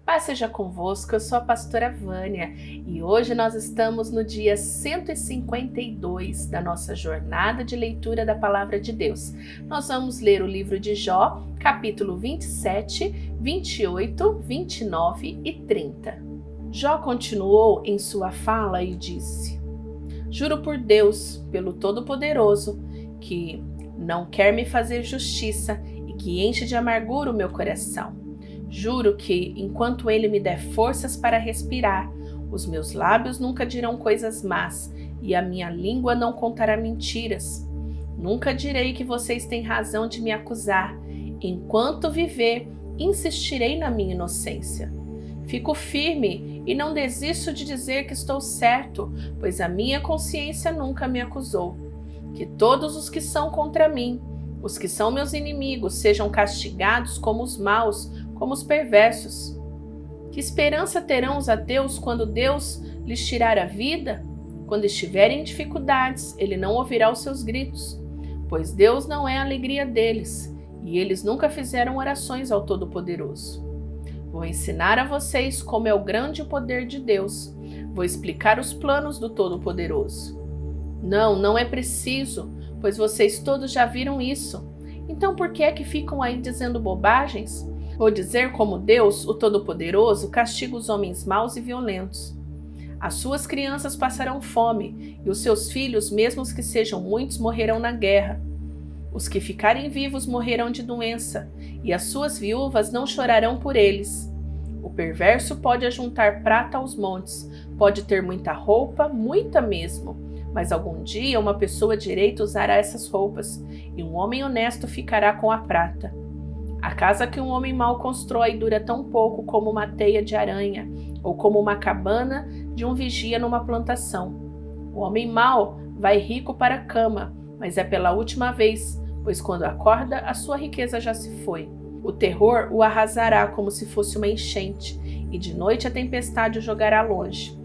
Paz seja convosco, eu sou a pastora Vânia e hoje nós estamos no dia 152 da nossa jornada de leitura da Palavra de Deus. Nós vamos ler o livro de Jó, capítulo 27, 28, 29 e 30. Jó continuou em sua fala e disse: Juro por Deus, pelo Todo-Poderoso, que não quer me fazer justiça e que enche de amargura o meu coração. Juro que, enquanto Ele me der forças para respirar, os meus lábios nunca dirão coisas más e a minha língua não contará mentiras. Nunca direi que vocês têm razão de me acusar. Enquanto viver, insistirei na minha inocência. Fico firme e não desisto de dizer que estou certo, pois a minha consciência nunca me acusou. Que todos os que são contra mim, os que são meus inimigos, sejam castigados como os maus, como os perversos. Que esperança terão os ateus quando Deus lhes tirar a vida? Quando estiverem em dificuldades, Ele não ouvirá os seus gritos, pois Deus não é a alegria deles, e eles nunca fizeram orações ao Todo-Poderoso. Vou ensinar a vocês como é o grande poder de Deus. Vou explicar os planos do Todo-Poderoso. Não é preciso, pois vocês todos já viram isso. Então por que é que ficam aí dizendo bobagens? Vou dizer como Deus, o Todo-Poderoso, castiga os homens maus e violentos. As suas crianças passarão fome, e os seus filhos, mesmo os que sejam muitos, morrerão na guerra. Os que ficarem vivos morrerão de doença, e as suas viúvas não chorarão por eles. O perverso pode ajuntar prata aos montes, pode ter muita roupa, muita mesmo, mas algum dia uma pessoa direita usará essas roupas, e um homem honesto ficará com a prata. A casa que um homem mau constrói dura tão pouco como uma teia de aranha, ou como uma cabana de um vigia numa plantação. O homem mau vai rico para a cama, mas é pela última vez, pois quando acorda, a sua riqueza já se foi. O terror o arrasará como se fosse uma enchente, e de noite a tempestade o jogará longe.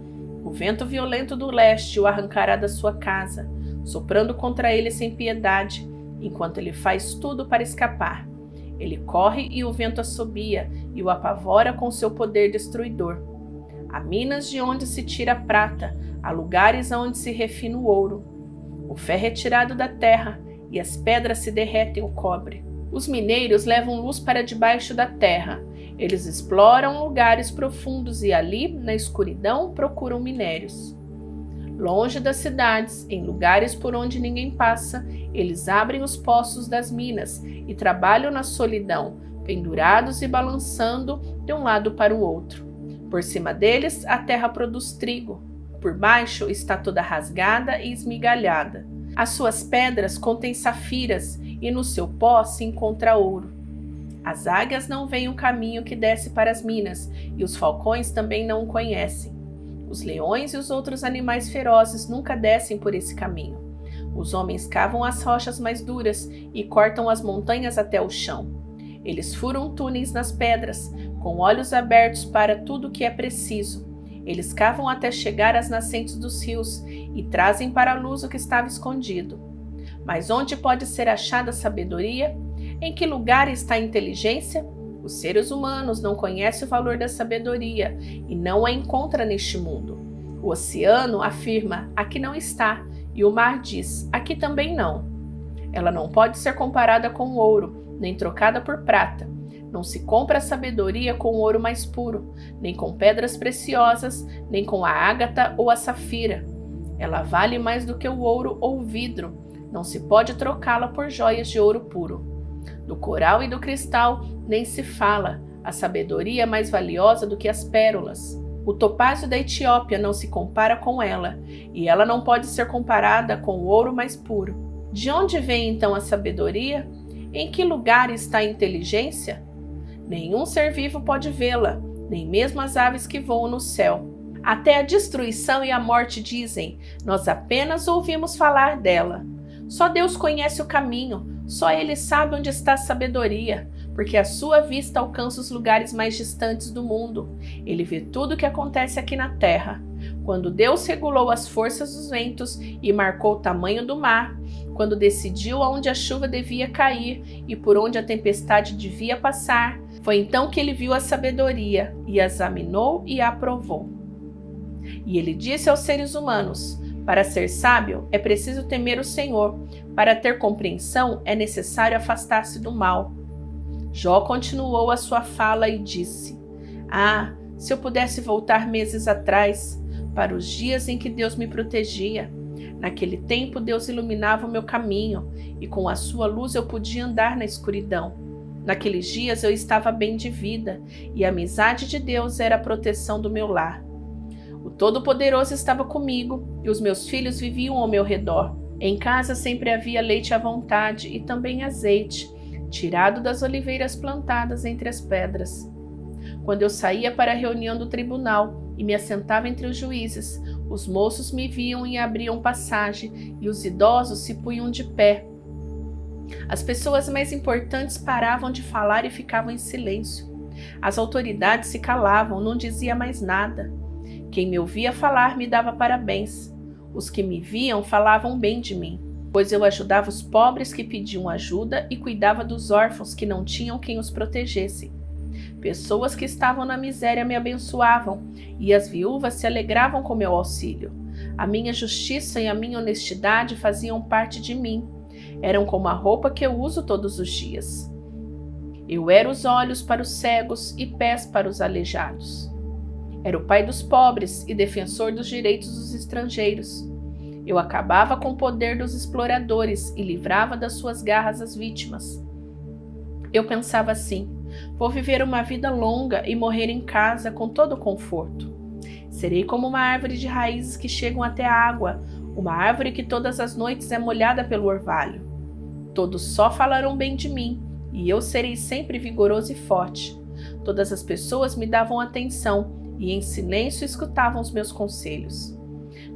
O vento violento do leste o arrancará da sua casa, soprando contra ele sem piedade, enquanto ele faz tudo para escapar. Ele corre e o vento assobia e o apavora com seu poder destruidor. Há minas de onde se tira a prata, há lugares onde se refina o ouro. O ferro é tirado da terra e as pedras se derretem o cobre. Os mineiros levam luz para debaixo da terra. Eles exploram lugares profundos e ali, na escuridão, procuram minérios. Longe das cidades, em lugares por onde ninguém passa, eles abrem os poços das minas e trabalham na solidão, pendurados e balançando de um lado para o outro. Por cima deles, a terra produz trigo. Por baixo está toda rasgada e esmigalhada. As suas pedras contêm safiras e no seu pó se encontra ouro. As águias não veem o caminho que desce para as minas e os falcões também não o conhecem. Os leões e os outros animais ferozes nunca descem por esse caminho. Os homens cavam as rochas mais duras e cortam as montanhas até o chão. Eles furam túneis nas pedras, com olhos abertos para tudo o que é preciso. Eles cavam até chegar às nascentes dos rios e trazem para a luz o que estava escondido. Mas onde pode ser achada a sabedoria? Em que lugar está a inteligência? Os seres humanos não conhecem o valor da sabedoria e não a encontram neste mundo. O oceano afirma, aqui não está, e o mar diz, aqui também não. Ela não pode ser comparada com o ouro, nem trocada por prata. Não se compra a sabedoria com o ouro mais puro, nem com pedras preciosas, nem com a ágata ou a safira. Ela vale mais do que o ouro ou o vidro. Não se pode trocá-la por joias de ouro puro. Do coral e do cristal nem se fala, a sabedoria é mais valiosa do que as pérolas. O topázio da Etiópia não se compara com ela, e ela não pode ser comparada com o ouro mais puro. De onde vem então a sabedoria? Em que lugar está a inteligência? Nenhum ser vivo pode vê-la, nem mesmo as aves que voam no céu. Até a destruição e a morte dizem, nós apenas ouvimos falar dela. Só Deus conhece o caminho, só Ele sabe onde está a sabedoria, porque a sua vista alcança os lugares mais distantes do mundo. Ele vê tudo o que acontece aqui na terra. Quando Deus regulou as forças dos ventos e marcou o tamanho do mar, quando decidiu aonde a chuva devia cair e por onde a tempestade devia passar, Foi então que ele viu a sabedoria e a examinou e a aprovou. E ele disse aos seres humanos: para ser sábio é preciso temer o Senhor, para ter compreensão é necessário afastar-se do mal. Jó continuou a sua fala e disse: ah, se eu pudesse voltar meses atrás, para os dias em que Deus me protegia. Naquele tempo Deus iluminava o meu caminho, e com a sua luz eu podia andar na escuridão. Naqueles dias eu estava bem de vida, e a amizade de Deus era a proteção do meu lar. O Todo-Poderoso estava comigo, e os meus filhos viviam ao meu redor. Em casa sempre havia leite à vontade e também azeite, tirado das oliveiras plantadas entre as pedras. Quando eu saía para a reunião do tribunal e me assentava entre os juízes, os moços me viam e abriam passagem, e os idosos se punham de pé. As pessoas mais importantes paravam de falar e ficavam em silêncio. As autoridades se calavam, não dizia mais nada. Quem me ouvia falar me dava parabéns. Os que me viam falavam bem de mim, pois eu ajudava os pobres que pediam ajuda e cuidava dos órfãos que não tinham quem os protegesse. Pessoas que estavam na miséria me abençoavam, e as viúvas se alegravam com meu auxílio. A minha justiça e a minha honestidade faziam parte de mim. Eram como a roupa que eu uso todos os dias. Eu era os olhos para os cegos e pés para os aleijados. Era o pai dos pobres e defensor dos direitos dos estrangeiros. Eu acabava com o poder dos exploradores e livrava das suas garras as vítimas. Eu pensava assim: vou viver uma vida longa e morrer em casa com todo o conforto. Serei como uma árvore de raízes que chegam até a água, uma árvore que todas as noites é molhada pelo orvalho. Todos só falarão bem de mim, e eu serei sempre vigoroso e forte. Todas as pessoas me davam atenção e em silêncio escutavam os meus conselhos.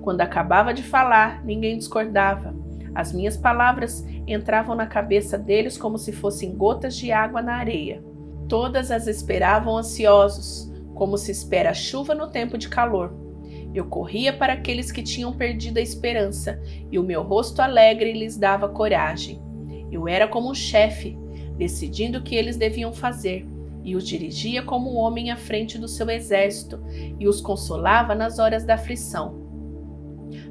Quando acabava de falar, ninguém discordava. As minhas palavras entravam na cabeça deles como se fossem gotas de água na areia. Todas as esperavam ansiosos, como se espera a chuva no tempo de calor. Eu corria para aqueles que tinham perdido a esperança, e o meu rosto alegre lhes dava coragem. Eu era como um chefe, decidindo o que eles deviam fazer, e os dirigia como um homem à frente do seu exército, e os consolava nas horas da aflição.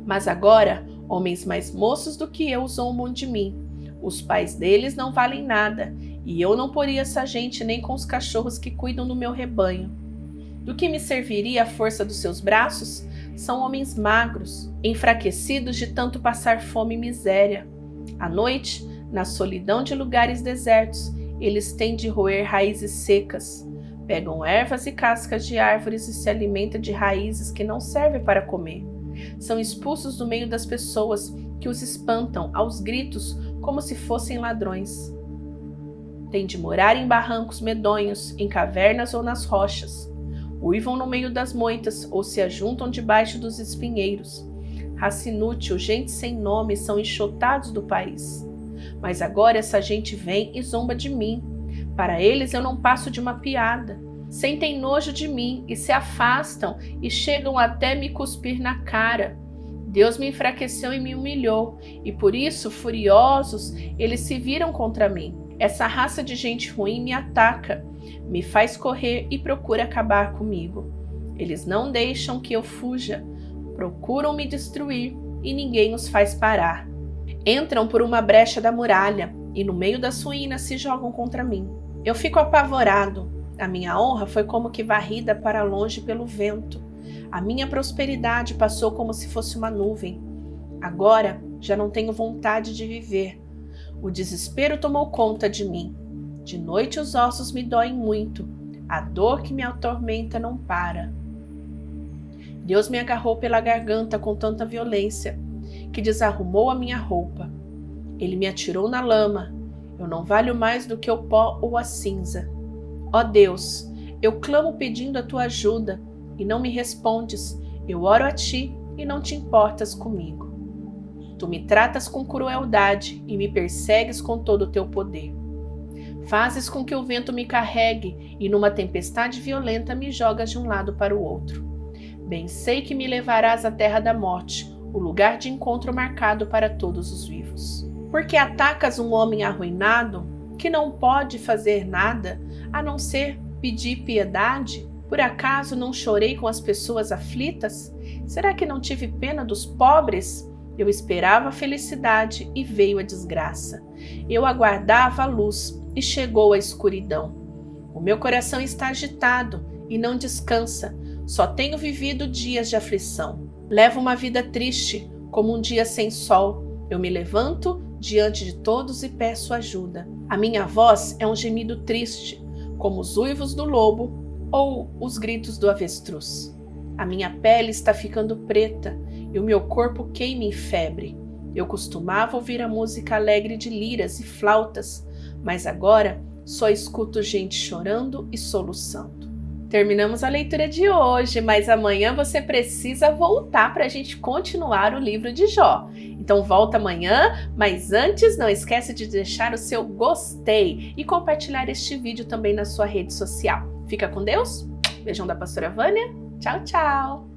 Mas agora, homens mais moços do que eu zombam de mim. Os pais deles não valem nada, e eu não poria essa gente nem com os cachorros que cuidam do meu rebanho. Do que me serviria a força dos seus braços? São homens magros, enfraquecidos de tanto passar fome e miséria. À noite, na solidão de lugares desertos, eles têm de roer raízes secas. Pegam ervas e cascas de árvores e se alimentam de raízes que não servem para comer. São expulsos do meio das pessoas, que os espantam aos gritos como se fossem ladrões. Têm de morar em barrancos medonhos, em cavernas ou nas rochas. Uivam no meio das moitas ou se ajuntam debaixo dos espinheiros. Raça inútil, gente sem nome, são enxotados do país. Mas agora essa gente vem e zomba de mim. Para eles eu não passo de uma piada. Sentem nojo de mim e se afastam e chegam até me cuspir na cara. Deus me enfraqueceu e me humilhou, e por isso, furiosos, eles se viram contra mim. Essa raça de gente ruim me ataca, me faz correr e procura acabar comigo. Eles não deixam que eu fuja, procuram me destruir e ninguém os faz parar. Entram por uma brecha da muralha e no meio das ruínas se jogam contra mim. Eu fico apavorado. A minha honra foi como que varrida para longe pelo vento. A minha prosperidade passou como se fosse uma nuvem. Agora já não tenho vontade de viver. O desespero tomou conta de mim. De noite os ossos me doem muito. A dor que me atormenta não para. Deus me agarrou pela garganta com tanta violência que desarrumou a minha roupa. Ele me atirou na lama. Eu não valho mais do que o pó ou a cinza. Ó Deus, eu clamo pedindo a tua ajuda e não me respondes. Eu oro a ti e não te importas comigo. Tu me tratas com crueldade e me persegues com todo o teu poder. Fazes com que o vento me carregue e numa tempestade violenta me jogas de um lado para o outro. Bem sei que me levarás à terra da morte, o lugar de encontro marcado para todos os vivos. Porque atacas um homem arruinado, que não pode fazer nada, a não ser pedir piedade? Por acaso não chorei com as pessoas aflitas? Será que não tive pena dos pobres? Eu esperava a felicidade e veio a desgraça. Eu aguardava a luz e chegou a escuridão. O meu coração está agitado e não descansa. Só tenho vivido dias de aflição. Levo uma vida triste, como um dia sem sol. Eu me levanto diante de todos e peço ajuda. A minha voz é um gemido triste, como os uivos do lobo ou os gritos do avestruz. A minha pele está ficando preta e o meu corpo queima em febre. Eu costumava ouvir a música alegre de liras e flautas, mas agora só escuto gente chorando e soluçando. Terminamos a leitura de hoje, mas amanhã você precisa voltar para a gente continuar o livro de Jó. Então volta amanhã, mas antes não esquece de deixar o seu gostei e compartilhar este vídeo também na sua rede social. Fica com Deus, beijão da pastora Vânia, tchau, tchau!